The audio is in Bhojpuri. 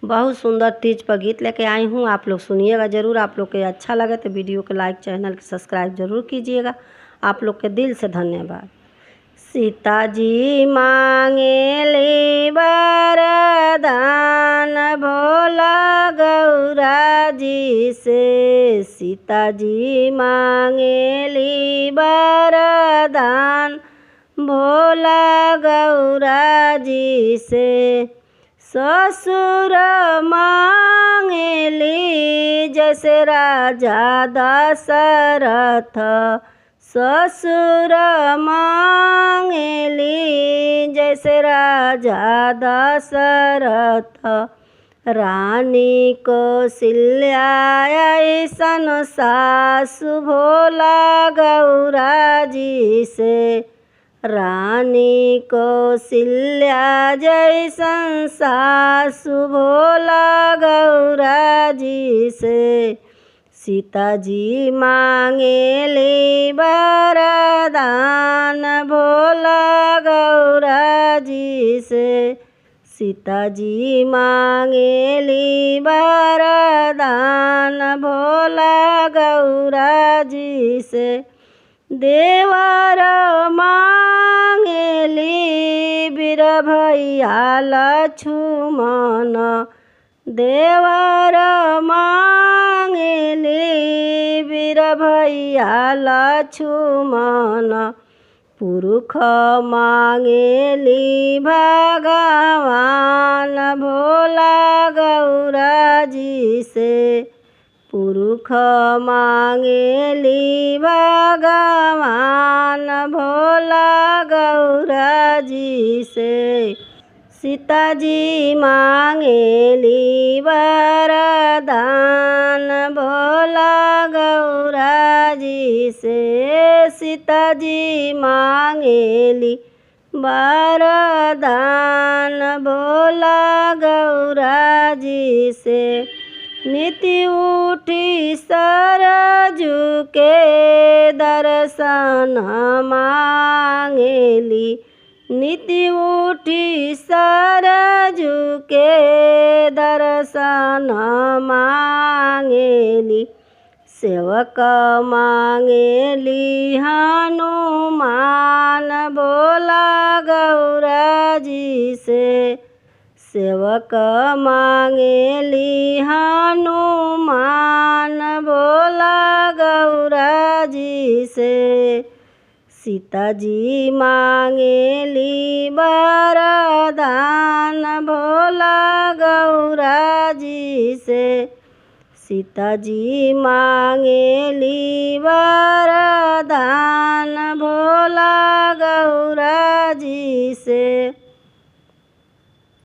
बहुत सुंदर तीज पर गीत लेके आई हूँ। आप लोग सुनिएगा ज़रूर। आप लोग के अच्छा लगे तो वीडियो को लाइक, चैनल को सब्सक्राइब जरूर कीजिएगा। आप लोग के दिल से धन्यवाद। सीता जी मांगेली वरदान भोला गौरा जी से। सीता जी मांगेली वरदान भोला गौरा जी से। ससुर मांगेली जैसे राजा दशरथ। ससुर मांगेली जैसे राजा दशरथ। रानी कौशल्या ऐसन सासु भोला गौरा जी से। रानी कौशल्या जैसन सासु भोला गौरा जी से। सीता जी मांगेली वरदान भोला गौरा जी से। सीता जी मांगेली वरदान भोला गौरा जी से। देवर मांगेली वीर भैया लक्ष्मण। देवर मांगेली वीर भैया लक्ष्मण। पुरुष मांगेली भगवान भोला गौरा जी से। पुरुष मांगेली भगवान भोला गौरा जी से। सीता जी मांगेली वरदान भोला गौरा जी से। सीता जी मांगेली वरदान भोला गौरा जी से। नीति उठी सरजू के दर्शन मांगेली। नीति उठी सरजू के दर्शन मांगेली। सेवक मांगेली हनुमान भोला गौरा जी से। सेवक मांगेली हनुमान भोला गौरा जी से। सीता जी मांगेली वरदान भोला गौरा जी से। सीता जी मांगेली वरदान भोला गौरा जी से।